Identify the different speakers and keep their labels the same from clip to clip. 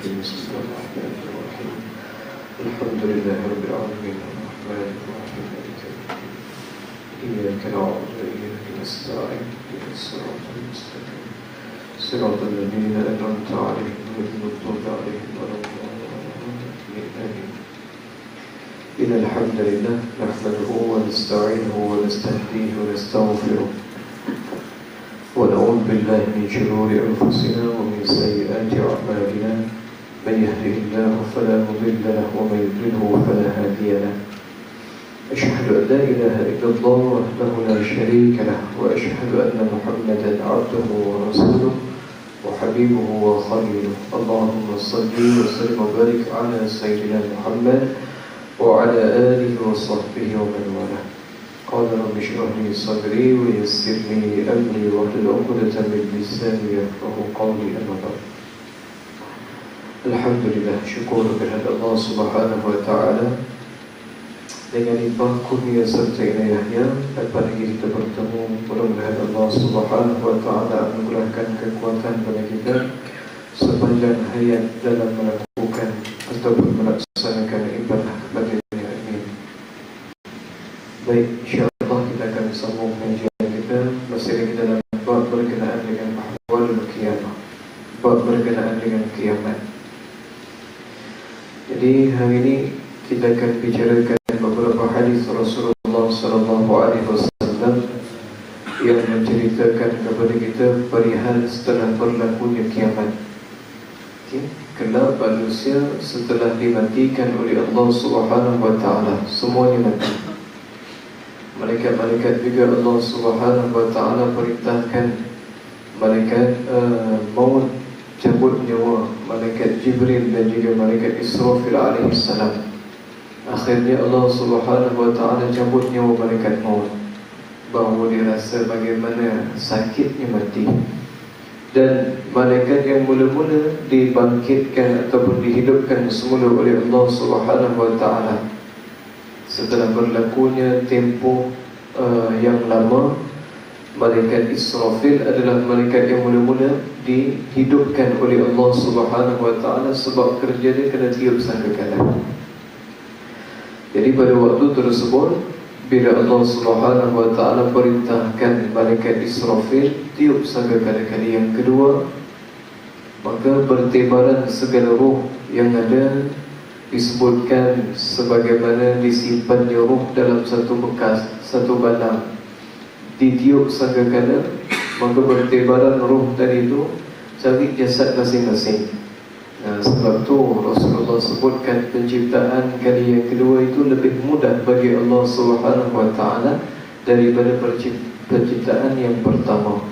Speaker 1: بسم الله الرحمن الرحيم الحمد لله رب العالمين الرحمن الرحيم مالك يوم الدين إياك نعبد وإياك نستعين اهدنا الصراط المستقيم صراط الذين أنعمت عليهم غير المغضوب عليهم ولا الضالين آمين إن الحمد لله نحمده ونستعينه ونستهديه ونستغفره ونعوذ بالله من شرور أنفسنا ومن سيئات أعمالنا من يهده الله فلا مضل له ومن يضلله فلا هادي له أشهد أن لا إله إلا الله وحده لا شريك له وأشهد أن محمدا عبده ورسوله وحبيبه وخليله اللهم صل وسلم وبارك على سيدنا محمد وعلى آله وصحبه ومن والاه قال رب اشرح لي صدري ويسر لي أمري واحلل عقدة من لساني يفقهوا قولي أما بعد. Alhamdulillah, syukur kepada Allah Subhanahu wa taala dengan limpah kurnia serta inayahnya dapat kita bertemu. Mudah-mudahan Allah Subhanahu wa taala menganugerahkan kekuatan kepada kita sepanjang hayat dalam melakukan ataupun melaksanakan ibadah kepada Dia. Amin. Baik, insya-Allah kita akan sambung pengajian kita masih lagi dalam bab berkenaan dengan ahwalul qiyamah. Bab berkenaan dengan kiamat. Jadi hari ini kita akan bicarakan beberapa hadis Rasulullah sallallahu alaihi wasallam yang menceritakan kepada kita perihal setelah berlakunya kiamat. Kelak manusia setelah dimatikan oleh Allah Subhanahu wa taala semuanya mati. Malaikat-malaikat juga Allah Subhanahu wa taala perintahkan malaikat maut cabut nyawa, malaikat Jibril dan juga malaikat Israfil alaihi salam. Akhirnya Allah Subhanahu wa taala cabut nyawa malaikat maut. Bahawa dia rasa bagaimana sakitnya mati. Dan malaikat yang mula-mula dibangkitkan ataupun dihidupkan semula oleh Allah Subhanahu wa taala setelah berlakunya tempoh yang lama, malaikat Israfil adalah malaikat yang mula-mula dihidupkan oleh Allah Subhanahu wa taala sebab kerja dia kena tiup sangkakala. Jadi pada waktu tersebut bila Allah Subhanahu wa taala perintahkan malaikat Israfil tiup sangkakala kali yang kedua, maka bertebaran segala roh yang ada. Disebutkan sebagaimana disimpannya roh dalam satu bekas, satu balang. Ditiup sangkakala, maka bertebaran roh tadi itu cari jasad masing-masing. Sebab tu Rasulullah sebutkan penciptaan kali yang kedua itu lebih mudah bagi Allah Subhanahu wa taala daripada penciptaan yang pertama.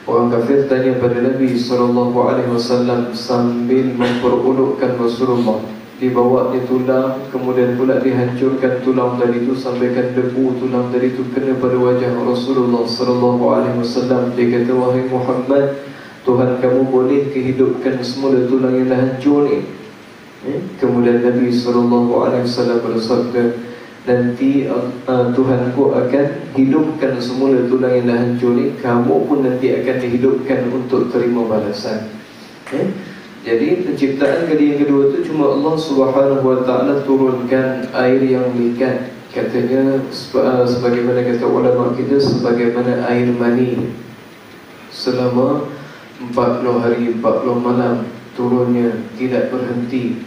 Speaker 1: Orang kafir tanya pada Nabi sallallahu alaihi wasallam sambil memperulukkan Rasulullah. Dibawanya tulang, kemudian pula dihancurkan tulang tadi itu, sampaikan debu tulang tadi itu kena pada wajah Rasulullah sallallahu alaihi wasallam. Dia kata, wahai Muhammad, Tuhan kamu boleh kehidupkan semula tulang yang dah hancur ni? Kemudian Nabi sallallahu alaihi wasallam bersabda, nanti Tuhanku akan hidupkan semula tulang yang dah hancur ni, kamu pun nanti akan dihidupkan untuk terima balasan. Jadi penciptaan kali yang kedua itu cuma Allah Subhanahu wa taala turunkan air yang likat. Katanya sebagaimana kata ulama kita, sebagaimana air mani selama 40 hari 40 malam turunnya tidak berhenti.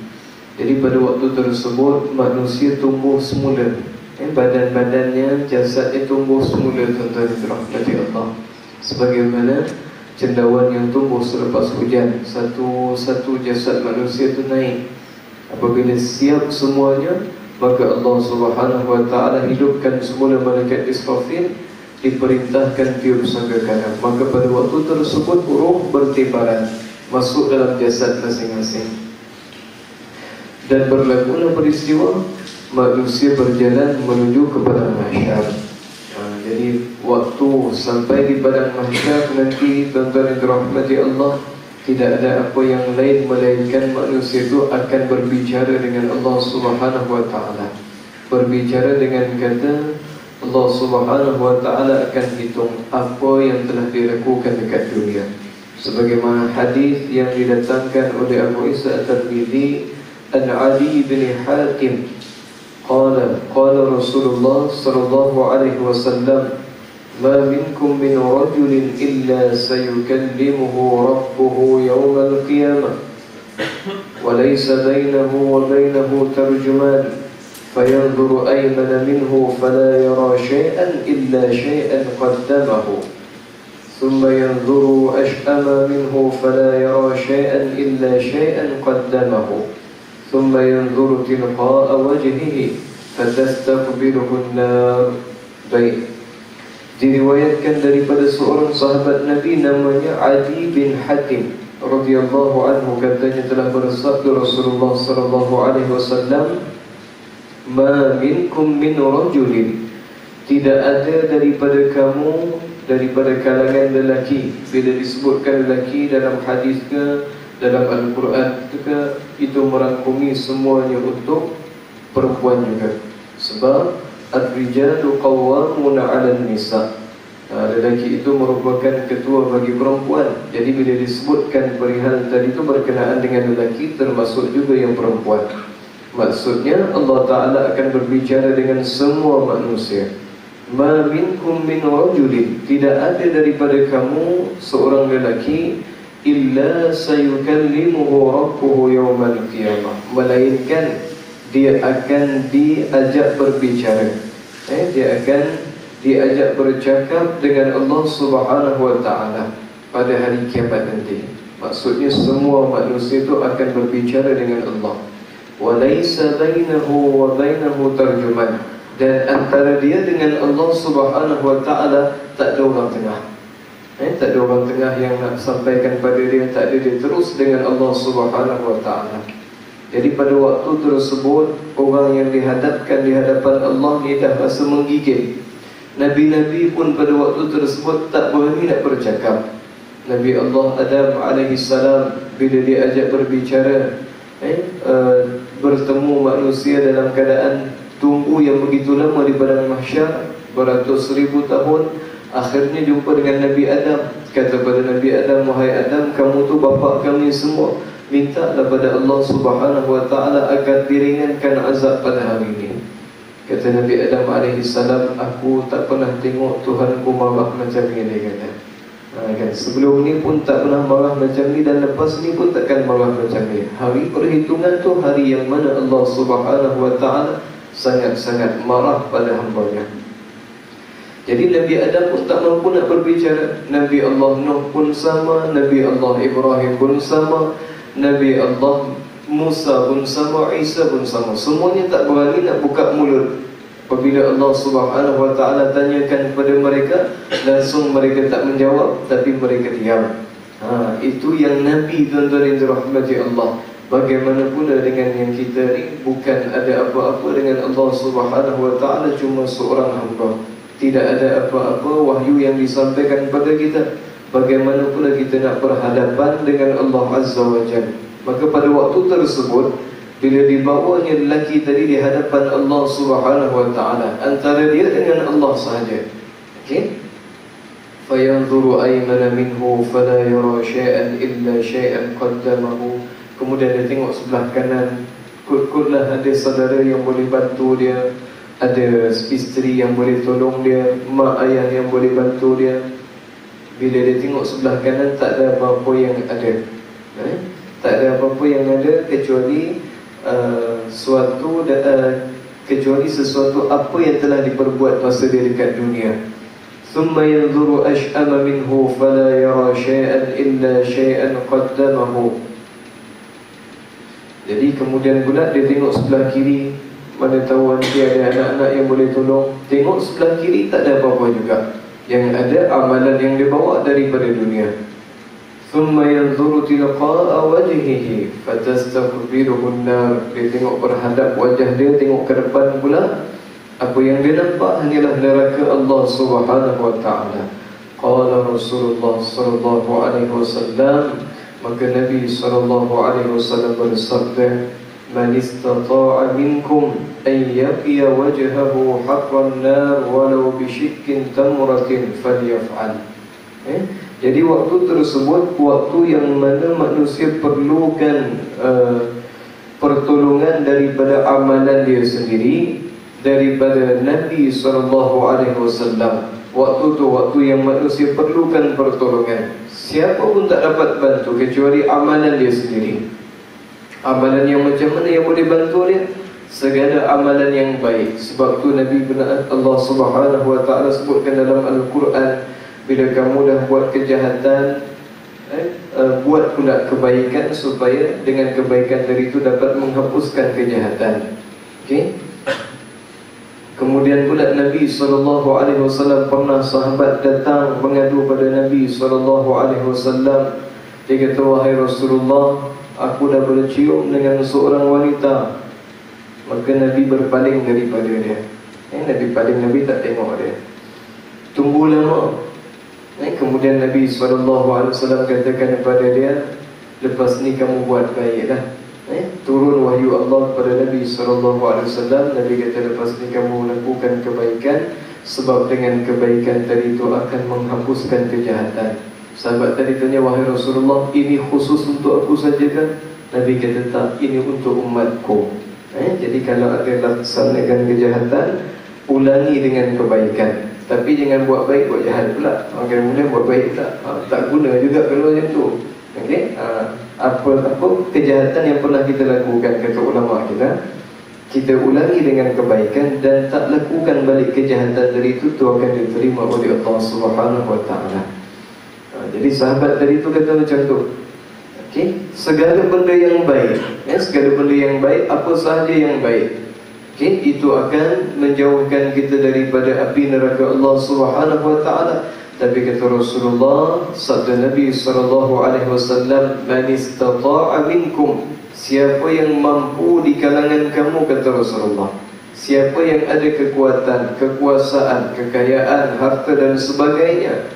Speaker 1: Jadi pada waktu tersebut manusia tumbuh semula, badan-badannya, jasadnya tumbuh semula, tuan-tuan dirahmati Allah. Sebagaimana cendawan yang tumbuh selepas hujan, satu jasad manusia itu naik. Apabila siap semuanya, maka Allah Subhanahu wa taala hidupkan semula malaikat Israfil, diperintahkan tiup sangkakala. Maka pada waktu tersebut roh bertebaran masuk dalam jasad masing-masing. Dan berlakulah peristiwa manusia berjalan menuju kepada mahsyar. Jadi waktu sampai di padang mahsyar nanti, tuan-tuan yang dirahmati Allah, tidak ada apa yang lain melainkan manusia itu akan berbicara dengan Allah Subhanahu wa taala. Berbicara dengan kata, Allah Subhanahu wa taala akan hitung apa yang telah dilakukan dekat dunia. sebagaimana hadis yang didatangkan oleh Abu Isa At-Tirmidzi an Ali bin Hatim qala Rasulullah sallallahu alaihi wasallam ma minkum min rajulin illa sayukallimuhu rabbuhu yawmal qiyamah wa laysa bainahu wa bainahu tarjuman fayanzuru aymana minhu fala yara shay'an illa shay'an qaddamahu thumma yanzuru ash'ama minhu fala yara shay'an illa shay'an qaddamahu thumma yanzuru tilqa'a wajhihi fatastaqbiluhu an-nar. Baik, diriwayatkan daripada seorang sahabat Nabi namanya Adi bin Hatim radhiyallahu anhu, katanya telah bersabda Rasulullah sallallahu alaihi wasallam, ma minkum min rajulin, tidak ada daripada kamu, daripada kalangan lelaki. Bila disebutkan lelaki dalam hadis ke dalam Al-Quran ke, itu merangkumi semuanya untuk perempuan juga. Sebab ar-rijalu qawwamuna 'alan nisa, lelaki itu merupakan ketua bagi perempuan. Jadi bila disebutkan perihal tadi itu berkenaan dengan lelaki, termasuk juga yang perempuan. Maksudnya Allah Ta'ala akan berbicara dengan semua manusia. Ma minkum min rajulin, tidak ada daripada kamu seorang lelaki, illa sayukallimuhu rabbuhu yawmal qiyamah, melainkan dia akan diajak berbicara, dia akan diajak bercakap dengan Allah Subhanahu wa Ta'ala pada hari kiamat nanti. Maksudnya semua manusia itu akan berbicara dengan Allah. Wa laysa bainahu wa bainahu tarjuman, dan antara dia dengan Allah Subhanahu wa Ta'ala tak ada orang tengah. Tak ada orang tengah yang nak sampaikan pada dia, tak ada, dia terus dengan Allah Subhanahu wa Ta'ala. Jadi pada waktu tersebut, orang yang dihadapkan di hadapan Allah ni dah rasa menggigil. Nabi-Nabi pun pada waktu tersebut tak berani nak bercakap. Nabi Allah Adam alaihissalam bila diajak berbicara, bertemu manusia dalam keadaan tunggu yang begitu lama di padang mahsyar, beratus ribu tahun. Akhirnya jumpa dengan Nabi Adam. Kata pada Nabi Adam, wahai Adam, kamu tu bapa kami semua, mintalah pada Allah Subhanahu wa Ta'ala agar diringankan azab pada hari ini. Kata Nabi Adam alaihissalam, aku tak pernah tengok Tuhanku marah macam ini, kata. Kan? Sebelum ni pun tak pernah marah macam ni, dan lepas ni pun takkan marah macam ni. Hari perhitungan tu hari yang mana Allah Subhanahu wa Ta'ala sangat-sangat marah pada hambanya. Jadi Nabi Adam pun tak mampu nak berbicara. Nabi Allah Nuh pun sama, Nabi Allah Ibrahim pun sama, Nabi Allah Musa pun sama, Isa pun sama. Semuanya tak berani nak buka mulut. Apabila Allah Subhanahu wa Ta'ala tanyakan kepada mereka, langsung mereka tak menjawab, tapi mereka diam. Itu yang Nabi, tuan-tuan yang dirahmati Allah. Bagaimana pula dengan yang kita ni, bukan ada apa-apa dengan Allah Subhanahu wa Ta'ala, cuma seorang hamba. Tidak ada apa-apa wahyu yang disampaikan kepada kita. Bagaimana pula kita nak berhadapan dengan Allah Azza wa Jalla? Maka pada waktu tersebut, bila dibawanya lelaki tadi di hadapan Allah Subhanahu wa Ta'ala, antara dia dengan Allah sahaja. Okey? Fayanzuru aymana minhu fala yara shay'an illa shay'an qaddamahu. Kemudian dia tengok sebelah kanan, kut-kutlah ada saudara yang boleh bantu dia, ada isteri yang boleh tolong dia, mak ayah yang boleh bantu dia. Bila dia tengok sebelah kanan, tak ada apa-apa yang ada. Tak ada apa-apa yang ada kecuali kecuali sesuatu apa yang telah diperbuat masa dia dekat dunia. Thumma yanzuru ash'ama minhu fala yara shay'an illa shay'an qaddamahu. Jadi kemudian pula dia tengok sebelah kiri, mana tahu nanti ada anak-anak yang boleh tolong. Tengok sebelah kiri, tak ada apa-apa juga. Yang ada amalan yang dia bawa daripada dunia. Thumma yanzuru tilqa'a wajhihi fatastaqbiluhu an-nar. Dia tengok berhadap wajah dia, tengok ke depan pula, apa yang dia nampak hanyalah neraka Allah Subhanahu wa Ta'ala. Qala Rasulullah sallallahu alaihi wasallam, maka Nabi sallallahu alaihi wasallam bersabda, man istata'a minkum an yaqiya wajhahu haqqan nar walau bi shikkin tamratin falyaf'al. Jadi waktu tersebut waktu yang mana manusia perlukan pertolongan daripada amalan dia sendiri, daripada Nabi SAW. Waktu tu waktu yang manusia perlukan pertolongan. Siapa pun tak dapat bantu kecuali amalan dia sendiri. Amalan yang macam mana yang boleh bantu dia? Segala amalan yang baik. Sebab tu Nabi Allah Subhanahu Wa Taala sebutkan dalam Al-Quran, bila kamu dah buat kejahatan, buat pula kebaikan supaya dengan kebaikan dari itu dapat menghapuskan kejahatan. Okey. Kemudian pula Nabi SAW pernah sahabat datang mengadu pada Nabi SAW. Dia kata, wahai Rasulullah, aku dah bercium dengan seorang wanita. Maka Nabi berpaling daripada dia. Nabi paling, Nabi tak tengok dia. Tunggu lama. Kemudian Nabi SAW katakan kepada dia, lepas ni kamu buat baiklah. Turun wahyu Allah kepada Nabi SAW. Nabi kata, lepas ni kamu lakukan kebaikan, sebab dengan kebaikan tadi itu akan menghapuskan kejahatan. Sahabat tadi tanya, wahai Rasulullah, ini khusus untuk aku saja kan? Nabi kata, tak, ini untuk umatku. Jadi kalau ada laksanakan kejahatan, ulangi dengan kebaikan. Tapi jangan buat baik, buat jahat pula. Kemudian buat baik pula, tak guna juga kalau macam tu. Okay? Apa kejahatan yang pernah kita lakukan, kata ulama kita ulangi dengan kebaikan dan tak lakukan balik kejahatan dari itu, tu akan diterima oleh Allah Subhanahu Wa Taala. Jadi sahabat tadi tu kata macam tu. Okay? Segala benda yang baik, segala benda yang baik, apa sahaja yang baik, okay, itu akan menjauhkan kita daripada api neraka Allah Subhanahu Wa Taala. Tapi kata Rasulullah, sabda Nabi SAW, man istata'a minkum, siapa yang mampu di kalangan kamu, kata Rasulullah, siapa yang ada kekuatan, kekuasaan, kekayaan, harta dan sebagainya,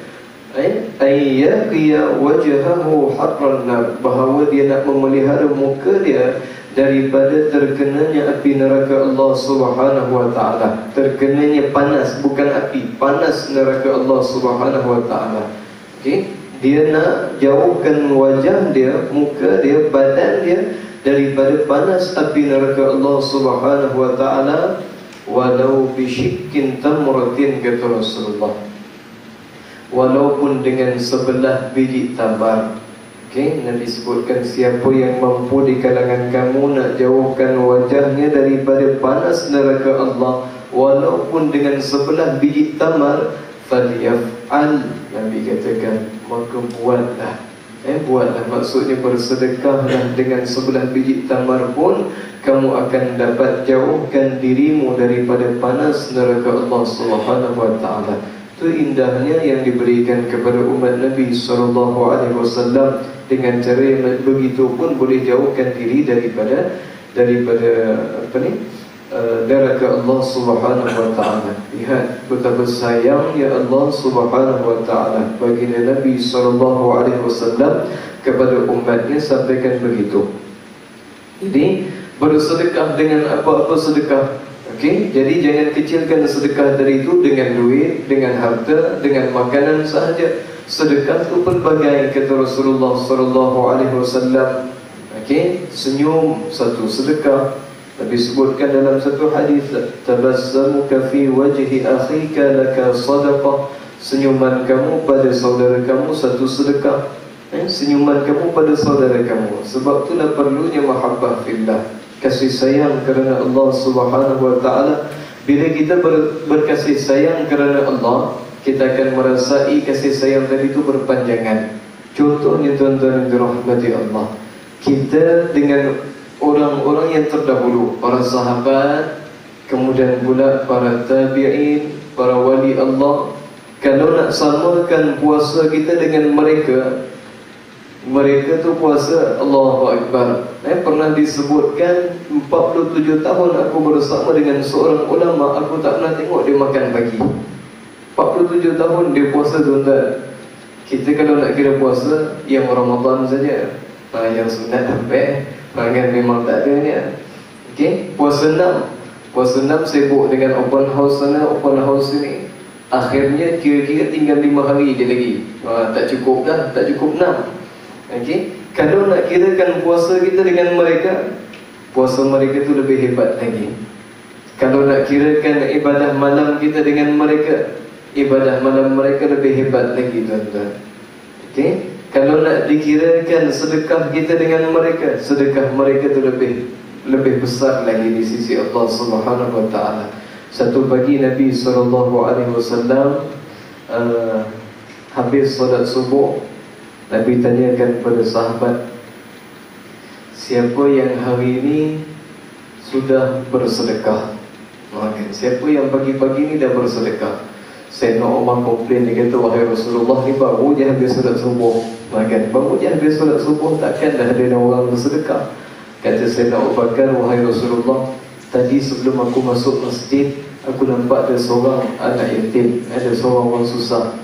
Speaker 1: ayyaqiya wajhahu harran nar, bahawa dia nak memelihara muka dia daripada terkenanya api neraka Allah Subhanahu Wa Taala. Terkenanya panas, bukan api, panas neraka Allah Subhanahu Wa Taala. Okey, dia nak jauhkan wajah dia, muka dia, badan dia daripada panas api neraka Allah Subhanahu Wa Taala, walau bisyikkin tamratin, kata Rasulullah, walaupun dengan sebelah biji tamar. Okay, Nabi sebutkan, siapa yang mampu di kalangan kamu nak jauhkan wajahnya daripada panas neraka Allah, walaupun dengan sebelah biji tamar, falyaf'al, Nabi katakan, maka buatlah. Buatlah, maksudnya bersedekahlah dengan sebelah biji tamar pun, kamu akan dapat jauhkan dirimu daripada panas neraka Allah Subhanahu Wa Taala. Itu indahnya yang diberikan kepada umat Nabi SAW. Dengan cara yang begitu pun boleh jauhkan diri daripada neraka Allah Subhanahu Wa Taala. Lihat betapa sayangnya Allah Subhanahu Wa Taala baginda Nabi SAW kepada umatnya, sampaikan begitu. Jadi bersedekah dengan apa-apa sedekah. Okey, jadi jangan kecilkan sedekah dari itu dengan duit, dengan harta, dengan makanan sahaja. Sedekah itu pelbagai, kata Rasulullah SAW. Okey, senyum satu sedekah. Nabi sebutkan dalam satu hadis, tabassamuka fi wajhi akhika laka sadaqah. Senyuman kamu pada saudara kamu satu sedekah. Senyuman kamu pada saudara kamu. Sebab itulah perlunya mahabbah fillah, kasih sayang kerana Allah Subhanahu Wa Taala. Bila kita berkasih sayang kerana Allah, kita akan merasai kasih sayang tadi itu berpanjangan. Contohnya tuan-tuan yang dirahmati Allah, kita dengan orang-orang yang terdahulu, para sahabat, kemudian pula para tabi'in, para wali Allah, kalau nak samakan puasa kita dengan mereka, mereka tu puasa Allahu Akbar. Pernah disebutkan 47 tahun aku bersama dengan seorang ulama, aku tak pernah tengok dia makan pagi. 47 tahun dia puasa, tuan-tuan. Kita kalau nak kira puasa yang Ramadan saja, yang sunat sampai kan memang tak ada ni. Okey, puasa 6 sibuk dengan open house sana, open house sini. Akhirnya kira-kira tinggal 5 hari je lagi. Tak cukup dah, tak cukup 6. Okey, kalau nak kirakan puasa kita dengan mereka, puasa mereka tu lebih hebat lagi. Kalau nak kirakan ibadah malam kita dengan mereka, ibadah malam mereka lebih hebat lagi, tuan-tuan. Okey, kalau nak dikirakan sedekah kita dengan mereka, sedekah mereka tu lebih besar lagi di sisi Allah Subhanahu wa taala. Satu pagi Nabi SAW habis solat subuh, Nabi tanyakan kepada sahabat, siapa yang hari ini sudah bersedekah? Siapa yang pagi-pagi ni dah bersedekah? Sayyidina Umar komplain, dia kata, wahai Rasulullah, ni baru je habis solat subuh. Baru je habis solat subuh, takkan dah ada orang bersedekah? Kata Sayyidina Abu Bakar, wahai Rasulullah, tadi sebelum aku masuk masjid, aku nampak ada seorang anak yatim, ada seorang orang susah.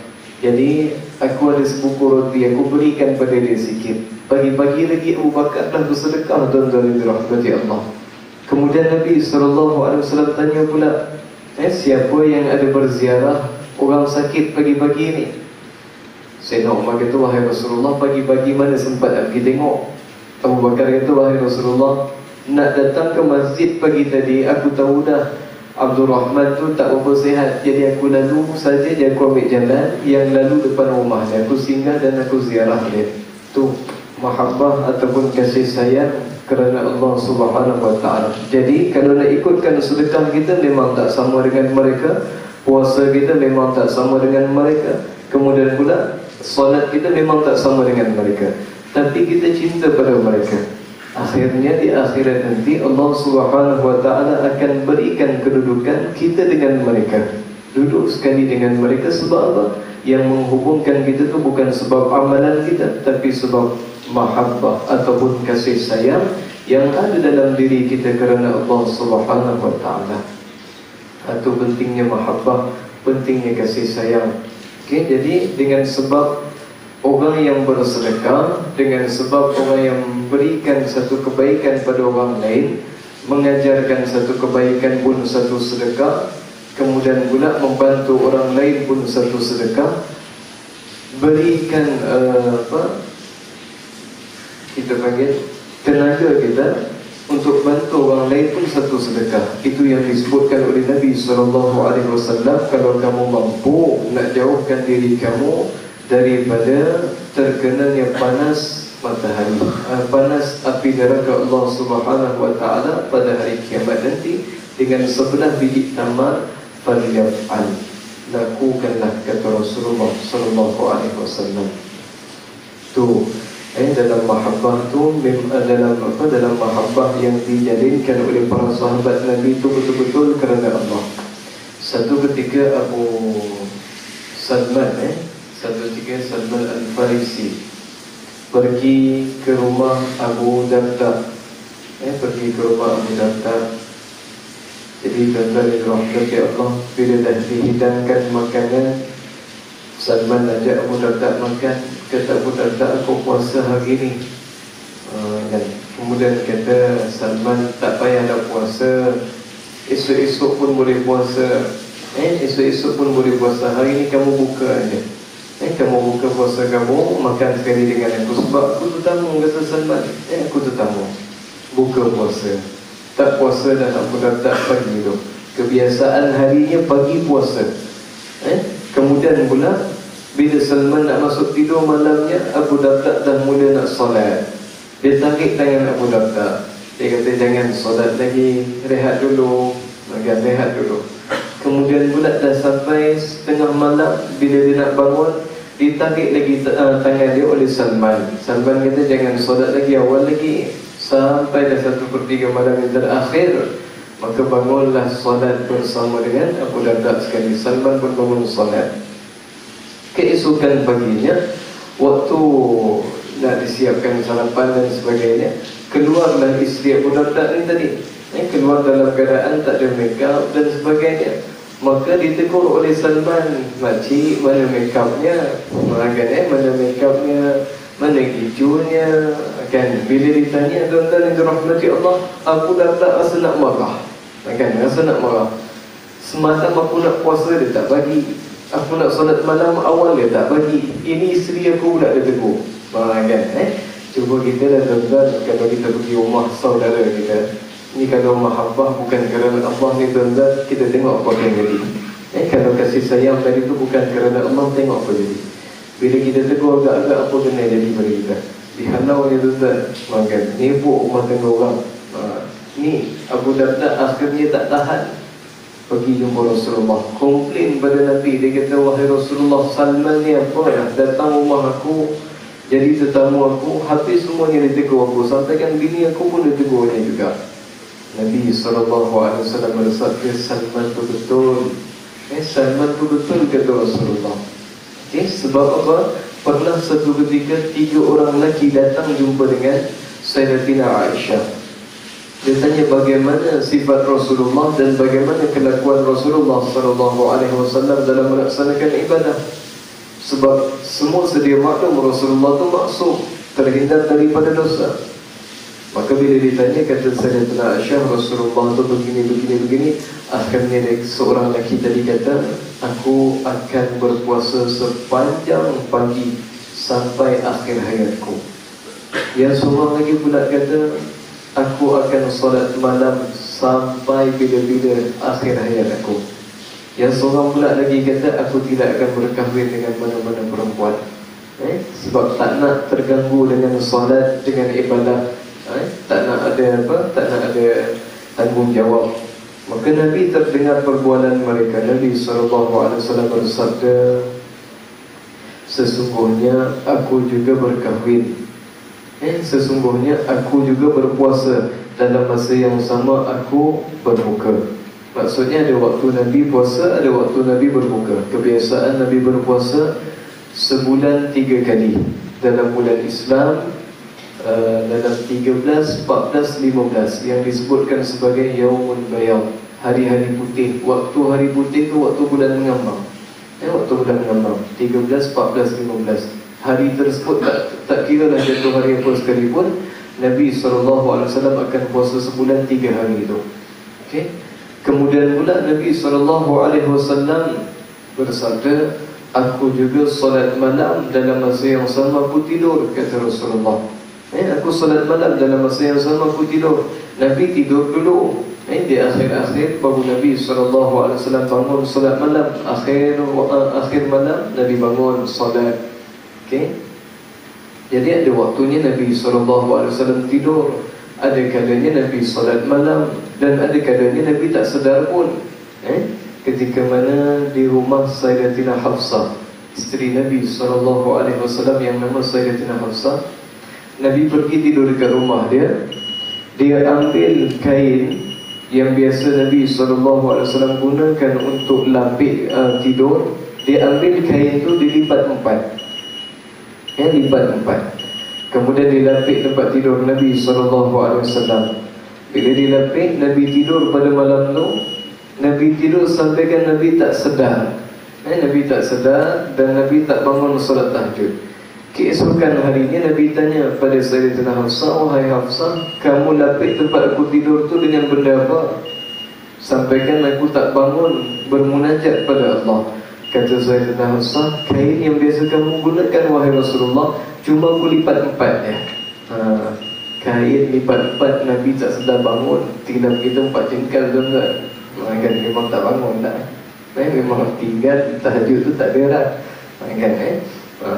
Speaker 1: Jadi aku ada sebuku roti, aku berikan pada dia sikit. Pagi-pagi lagi Abu Bakar dah bersedekah, tuan-tuan yang dirahmati Allah. Kemudian Nabi SAW tanya pula, siapa yang ada berziarah orang sakit pagi-pagi ni? Sayyidina Umar kata, wahai Rasulullah, pagi-pagi mana sempat nak pergi tengok? Abu Bakar kata, wahai Rasulullah, nak datang ke masjid pagi tadi, aku tahu dah Abdul Rahman tu tak berapa sihat. Jadi aku lalu saja, aku ambil jalan yang lalu depan rumah dia, aku singgah dan aku ziarah dia. Tu mahabbah ataupun kasih sayang kerana Allah Subhanahu wa taala. Jadi kalau nak ikutkan sedekah kita memang tak sama dengan mereka, puasa kita memang tak sama dengan mereka, kemudian pula solat kita memang tak sama dengan mereka, tapi kita cinta pada mereka. Akhirnya di akhirat nanti Allah Subhanahu wa taala akan berikan kedudukan kita dengan mereka. Duduk sekali dengan mereka sebab apa? Yang menghubungkan kita tu bukan sebab amalan kita, tapi sebab mahabbah ataupun kasih sayang yang ada dalam diri kita kerana Allah Subhanahu wa taala. Itu pentingnya mahabbah, pentingnya kasih sayang. Okey, jadi dengan sebab orang yang bersedekah, dengan sebab orang yang berikan satu kebaikan pada orang lain, mengajarkan satu kebaikan pun satu sedekah, kemudian pula membantu orang lain pun satu sedekah, berikan kita panggil tenaga kita untuk bantu orang lain pun satu sedekah. Itu yang disebutkan oleh Nabi SAW, kalau kamu mampu nak jauhkan diri kamu daripada terkenanya panas matahari, panas api neraka Allah Subhanahu wa taala pada hari kiamat nanti, dengan 11 biji tamar, falyaf'al, lakukanlah, kata Rasulullah sallallahu alaihi wasallam. Tu dalam mahabbah tu, dalam mahabbah yang dijalinkan oleh para sahabat Nabi itu betul-betul kerana Allah. Satu ketika Salman Al-Farisi pergi ke rumah Abu Darda. Jadi tuan-tuan yang dirahmati Allah, bila dah dihidangkan makanan, Salman ajak Abu Darda makan. Kata Abu Darda, aku puasa hari ni. Dan kemudian kata Salman, tak payahlah puasa, esok-esok pun boleh puasa. Esok-esok pun boleh puasa, hari ni kamu buka aja. Kamu buka puasa kamu, makan sekali dengan aku. Sebab aku tetamu, kata Salman. Aku tetamu, buka puasa. Tak puasa dah Abu Darda pagi tu. Kebiasaan harinya pagi puasa. Kemudian pula bila Salman nak masuk tidur malamnya, Abu Darda dah mula nak solat. Dia tarik tangan Abu Darda. Dia kata, jangan solat lagi, rehat dulu. Rehat dulu. Kemudian pula dah sampai setengah malam, bila dia nak bangun, ditarik lagi tangan dia oleh Salman. Salman kata, jangan solat lagi, awal lagi. Sampai dah 1/3 malam yang terakhir, maka bangunlah solat bersama dengan Abu Darda sekali. Salman pun bangun solat. Keesokan paginya, waktu nak disiapkan sarapan dan sebagainya, keluarlah isteri Abu Darda ni tadi. Keluar dalam keadaan tak ada make up dan sebagainya. Maka ditegur oleh Salman, makcik, mana make upnya? Mana make upnya? Mana hijaunya? Kan, bila ditanya, tuan-tuan yang dirahmati Allah, Abu Darda rasa nak marah. Rasa nak marah. Semalam aku nak puasa, dia tak bagi. Aku nak solat malam awal dia tak bagi. Ini isteri aku pula dia tegur. Kan? Cuba kita dah tuan-tuan, kalau kita pergi rumah saudara kita, ni kalau mahabbah bukan kerana Allah ni tuan-tuan, kita tengok apa yang jadi. Kalau kasih sayang tadi tu bukan kerana Allah, tengok apa jadi. Bila kita tegur agak-agak, apa kena jadi pada kita? Dihalau ni tuan-tuan, makan nebuk rumah tangga orang. Ni Abu Darda akhirnya tak tahan, pergi jumpa Rasulullah, komplain pada Nabi. Dia kata, wahai Rasulullah, Salman ni apa ya, datang rumah aku jadi tetamu aku, habis semuanya dia tegur aku, sampaikan bini aku pun dia tegurnya juga. Nabi SAW bersabda, Salman tu betul. Salman tu betul, kata Rasulullah. Sebab apa? Pernah satu ketika 3 orang lelaki datang jumpa dengan Sayyidatina Aisyah. Dia tanya bagaimana sifat Rasulullah dan bagaimana kelakuan Rasulullah SAW dalam melaksanakan ibadah. Sebab semua sedia maklum Rasulullah tu maksum, terhindar daripada dosa. Maka bila ditanya, kata Sayyidatina Aisyah, Rasulullah tu begini. Akhirnya seorang lelaki tadi kata, aku akan berpuasa sepanjang pagi sampai akhir hayatku. Yang seorang lagi pula kata, aku akan solat malam sampai bila-bila akhir hayat aku. Yang seorang pula lagi kata, aku tidak akan berkahwin dengan mana-mana perempuan. Sebab tak nak terganggu dengan solat, dengan ibadah. Tak nak ada tanggungjawab. Maka Nabi terdengar perbualan mereka. Nabi SAW bersabda, sesungguhnya aku juga berkahwin. Sesungguhnya aku juga berpuasa. Dalam masa yang sama aku berbuka. Maksudnya ada waktu Nabi puasa, ada waktu Nabi berbuka. Kebiasaan Nabi berpuasa sebulan 3 kali. Dalam bulan Islam, dalam 13, 14, 15, yang disebutkan sebagai Yaumul Bayad, hari-hari putih. Waktu hari putih tu waktu bulan mengambang. Waktu bulan mengambang 13, 14, 15. Hari tersebut tak kira dah jatuh hari apa sekalipun, Nabi SAW akan puasa sebulan 3 hari itu. Kemudian pula Nabi SAW bersabda, aku juga solat malam dalam masa yang sama aku tidur, kata Rasulullah. Aku solat malam dalam masa yang sama aku tidur. Nabi tidur dulu. Di akhir-akhir baru Nabi SAW bangun solat malam. Akhir malam Nabi bangun solat. Jadi ada waktunya Nabi SAW tidur, ada kalanya Nabi solat malam, dan ada kalanya Nabi tak sedar pun. Ketika mana di rumah Sayyidatina Hafsah, isteri Nabi SAW yang nama Sayyidatina Hafsah, Nabi pergi tidur dekat rumah dia. Dia ambil kain yang biasa Nabi SAW gunakan untuk lapik tidur. Dia ambil kain tu, dilipat 4. Lipat 4. Kemudian dilapik tempat tidur Nabi SAW. Bila dilapik, Nabi tidur pada malam tu. Nabi tidur sampaikan Nabi tak sedar. Nabi tak sedar dan Nabi tak bangun solat tahajud. Keesokan harinya Nabi tanya pada Sayyidatina Hafsah, wahai Hafsah, kamu lapik tempat aku tidur tu dengan benda apa? Sampaikan aku tak bangun bermunajat pada Allah. Kata Sayyidatina Hafsah, kain yang biasa kamu gunakan wahai Rasulullah, cuma aku lipat 4 ya. Kain lipat 4, Nabi tak sedar bangun. Tinggal kita 4 jengkal tuan-tuan. Kan memang tak bangun tak. Memang tinggal tahajud tu tak berat. Kan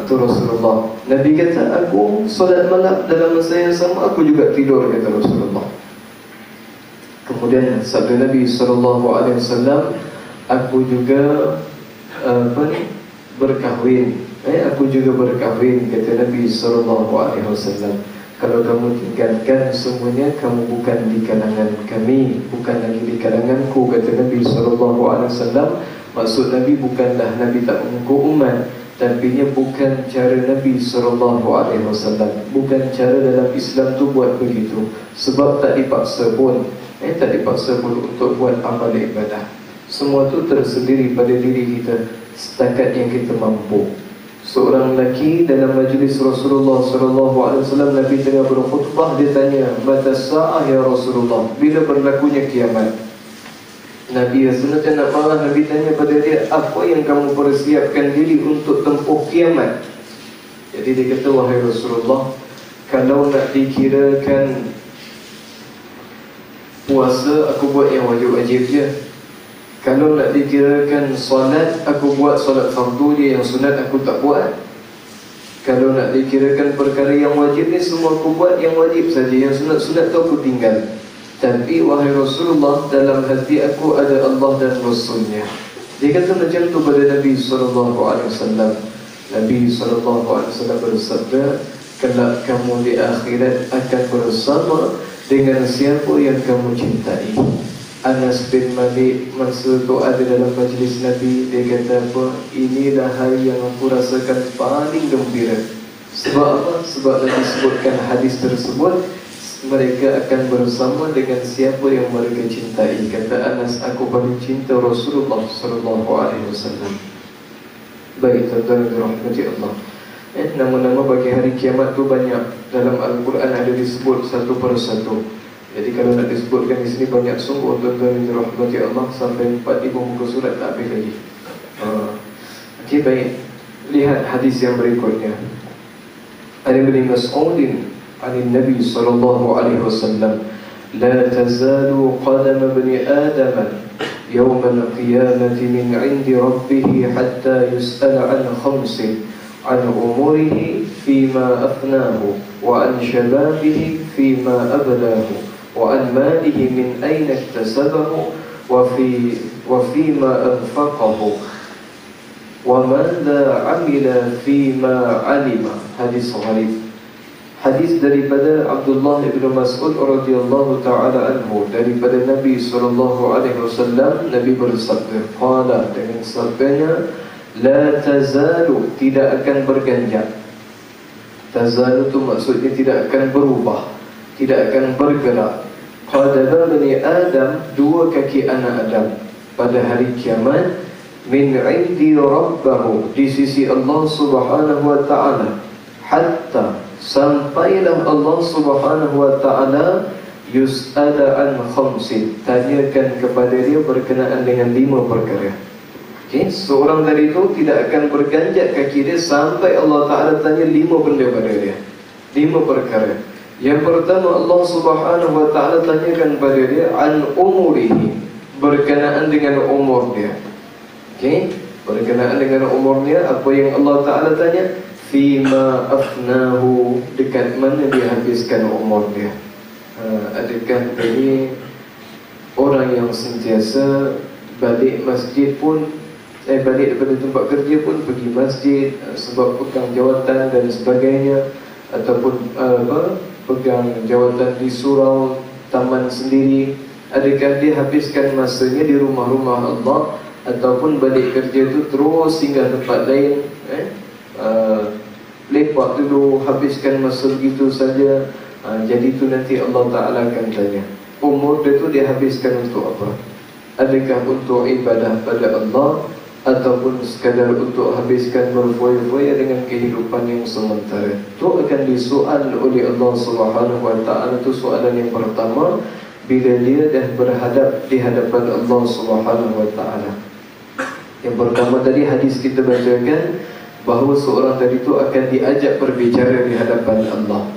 Speaker 1: tu Rasulullah. Nabi kata, aku solat malam dalam masa yang sama aku juga tidur, kata Rasulullah. Kemudian sabda Nabi SAW, aku juga berkahwin. Aku juga berkahwin, kata Nabi SAW. Kalau kamu tinggalkan semuanya, kamu bukan di kalangan kami, bukan lagi di kalanganku, kata Nabi SAW. Maksud Nabi bukanlah Nabi tak mengukur umat, tapi bukan cara Nabi SAW. Bukan cara dalam Islam tu buat begitu. Sebab tak dipaksa pun. Tak dipaksa pun untuk buat amal ibadah. Semua tu tersendiri pada diri kita, setakat yang kita mampu. Seorang lelaki dalam majlis Rasulullah SAW, Nabi tengah berkhutbah, dia tanya, mata sa'ah ya Rasulullah, bila berlakunya kiamat? Nabi sebenarnya nak marah. Nabi tanya pada dia, apa yang kamu persiapkan diri untuk tempuh kiamat? Jadi dia kata, wahai Rasulullah, kalau nak dikirakan puasa, aku buat yang wajib-wajib je. Kalau nak dikirakan solat, aku buat solat fardu je, yang sunat aku tak buat. Kalau nak dikirakan perkara yang wajib ni, semua aku buat yang wajib saja, yang sunat-sunat tu aku tinggal. Tapi wahai Rasulullah, dalam hati aku ada Allah dan Rasulnya. Dia kata macam tu pada Nabi SAW. Nabi SAW bersabda, kelak kamu di akhirat akan bersama dengan siapa yang kamu cintai. Anas bin Malik masa tu ada dalam majlis Nabi, dia kata apa? Inilah hari yang aku rasakan paling gembira. Sebab apa? Sebab Nabi sebutkan hadis tersebut, mereka akan bersama dengan siapa yang mereka cintai. Kata Anas, aku paling cinta Rasulullah SAW. Baik, tuan-tuan dan rahmati Allah. Nama-nama bagi hari kiamat tu banyak. Dalam Al-Quran ada disebut satu persatu. Jadi kalau nak disebutkan di sini banyak sungguh, tuan-tuan dan rahmati Allah, sampai 4,000 muka surat tak habis lagi. Okey, baik. Lihat hadis yang berikutnya. Ada Ibn Mas'udin عن النبي صلى الله عليه وسلم لا تزال قدم ابن آدم يوم القيامة من عند ربه حتى يسأل عن خمس عن أموره فيما أفناه وعن شبابه فيما أبلاه وعن ماله من أين اكتسبه وفيما أنفقه وماذا عمل فيما علم. Hadis sahih. Hadis daripada Abdullah bin Mas'ud radhiyallahu ta'ala anhu, daripada Nabi SAW. Nabi bersabda, qala, dengan sabdanya, la tazalu, tidak akan berganjak. Tazalu tu maksudnya tidak akan berubah, tidak akan bergerak. Qadama bani Adam, dua kaki anak Adam, pada hari kiamat, min indi rabbahu, di sisi Allah subhanahu wa ta'ala, hatta, sampailah Allah subhanahu wa ta'ala yus'ala an khamsin, tanyakan kepada dia berkenaan dengan 5 perkara. Okay? Seorang tadi itu tidak akan berganjak kaki dia sampai Allah ta'ala tanya 5 benda pada dia, 5 perkara. Yang pertama, Allah subhanahu wa ta'ala tanyakan pada dia an umurihi, berkenaan dengan umur dia. Okay? Berkenaan dengan umur dia, apa yang Allah ta'ala tanya? Fima afnahu, dekat mana dia habiskan umur dia. Adakah ini orang yang sentiasa balik masjid pun, balik daripada tempat kerja pun pergi masjid sebab pegang jawatan dan sebagainya, ataupun pegang jawatan di surau, taman sendiri. Adakah dia habiskan masanya di rumah-rumah Allah, ataupun balik kerja tu terus singgah tempat lain, lepak dulu, habiskan masa begitu saja. Jadi tu nanti Allah Ta'ala akan tanya, umur dia tu dia habiskan untuk apa? Adakah untuk ibadah pada Allah, ataupun sekadar untuk habiskan berfoya-foya dengan kehidupan yang sementara? Itu akan disoal oleh Allah Subhanahu Wa Ta'ala. Itu soalan yang pertama bila dia dah berhadap di hadapan Allah Subhanahu Wa Ta'ala. Yang pertama tadi hadis kita bacakan, bahawa seorang tadi itu akan diajak berbicara di hadapan Allah.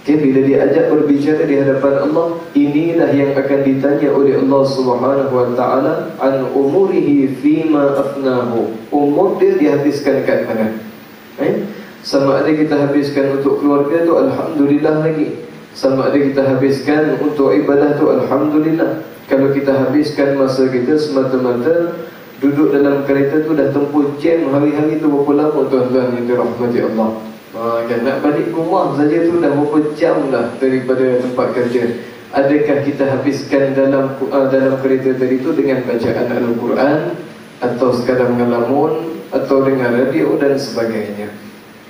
Speaker 1: Okay, bila diajak berbicara di hadapan Allah, inilah yang akan ditanya oleh Allah Subhanahu Wa Ta'ala an umurihi fima afnahu. Umur dia dihabiskan kat mana? Sama ada kita habiskan untuk keluarga tu, alhamdulillah lagi. Sama ada kita habiskan untuk ibadah tu, alhamdulillah. Kalau kita habiskan masa kita semata-mata duduk dalam kereta tu, dah tempuh jam hari-hari tu berapa lama, tuan-tuan yang dirahmati Allah. Kan nak balik rumah saja tu dah berapa jam dah daripada tempat kerja. Adakah kita habiskan dalam kereta tadi tu dengan bacaan Al-Quran, atau sekadar ngelamun, atau dengan radio dan sebagainya?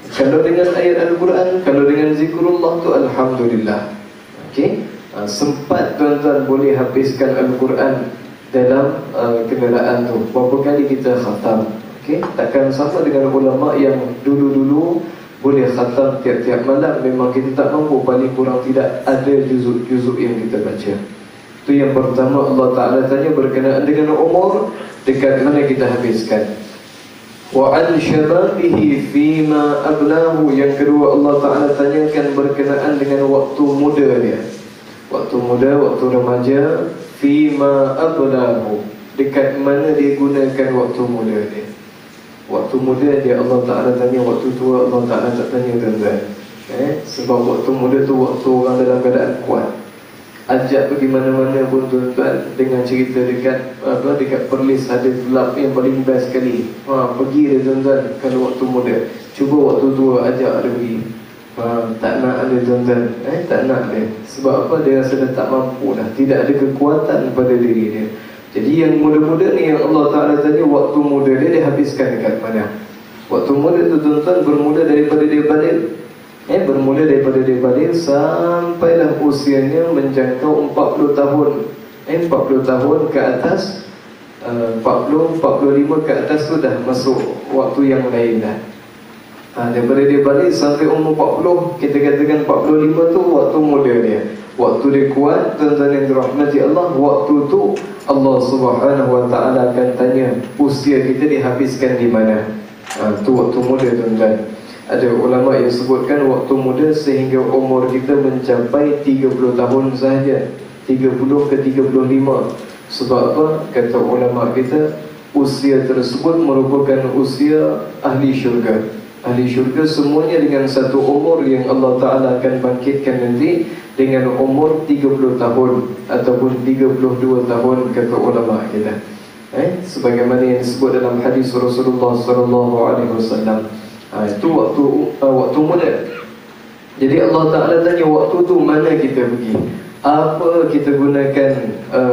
Speaker 1: Kalau dengan ayat Al-Quran, kalau dengan zikrullah tu, alhamdulillah. Okey, sempat tuan-tuan boleh habiskan Al-Quran dalam kenderaan tu. Berapa kali kita khatam? Okay? Takkan sama dengan ulama yang dulu-dulu boleh khatam tiap-tiap malam. Memang kita tak mampu, paling kurang tidak ada juzuk-juzuk yang kita baca. Itu yang pertama, Allah Ta'ala tanya berkenaan dengan umur, dekat mana kita habiskan. Wa an syababihi fima ablahu. Yang kedua, Allah Ta'ala tanyakan berkenaan dengan waktu muda dia. Waktu muda, waktu remaja, fima ablahu, dekat mana dia gunakan waktu muda dia. Waktu muda dia Allah Ta'ala tanya, waktu tua Allah Ta'ala tak tanya, tuan-tuan. Sebab waktu muda tu waktu orang dalam keadaan kuat. Ajak pergi mana-mana pun tuan-tuan, dengan cerita dekat Perlis ada gelap yang paling best sekali. Pergi dia tuan-tuan kalau waktu muda. Cuba waktu tua ajak dia pergi. Tak nak ada tuan-tuan, tak nak dia. Sebab apa? Dia rasa dah tak mampu dah, tidak ada kekuatan pada diri dia. Jadi yang muda-muda ni yang Allah Ta'ala tanya waktu muda dia habiskan dekat mana. Waktu muda tu tuan-tuan bermula daripada dia balik. Bermula daripada dia balik sampailah usianya menjangkau 40 tahun. 40 tahun ke atas, 40, 45 ke atas tu dah masuk waktu yang lain dah. Daripada dia balik sampai umur 40, kita katakan 45 tu waktu muda dia. Waktu dia kuat, tuan-tuan yang dirahmati Allah, waktu tu Allah Subhanahu Wa Ta'ala akan tanya usia kita dihabiskan di mana. Tu waktu muda tuan-tuan. Ada ulama yang sebutkan waktu muda sehingga umur kita mencapai 30 tahun sahaja, 30 ke 35. Sebab apa? Kata ulama kita, usia tersebut merupakan usia ahli syurga. Ahli syurga semuanya dengan satu umur yang Allah Ta'ala akan bangkitkan nanti, dengan umur 30 tahun ataupun 32 tahun, kata ulama kita. Sebagaimana yang disebut dalam hadis Rasulullah SAW. Itu waktu muda. Jadi Allah Ta'ala tanya waktu tu mana kita pergi, apa kita gunakan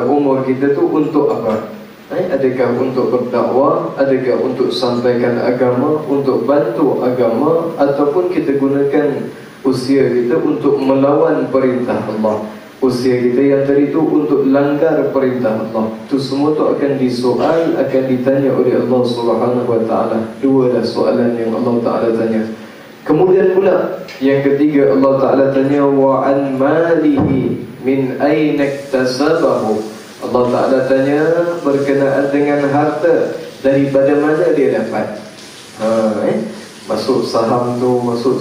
Speaker 1: umur kita tu untuk apa. Adakah untuk berdakwah, adakah untuk sampaikan agama, untuk bantu agama, ataupun kita gunakan usia kita untuk melawan perintah Allah. Usia kita yang tadi tu untuk langgar perintah Allah. Itu semua tu akan disoal, akan ditanya oleh Allah Subhanahu Wa Ta'ala. Dua dah soalan yang Allah Ta'ala tanya. Kemudian pula yang ketiga, Allah Ta'ala tanya wa an malihi min aina iktasabahu. Allah Ta'ala tanya berkenaan dengan harta, daripada mana dia dapat. Masuk saham tu, masuk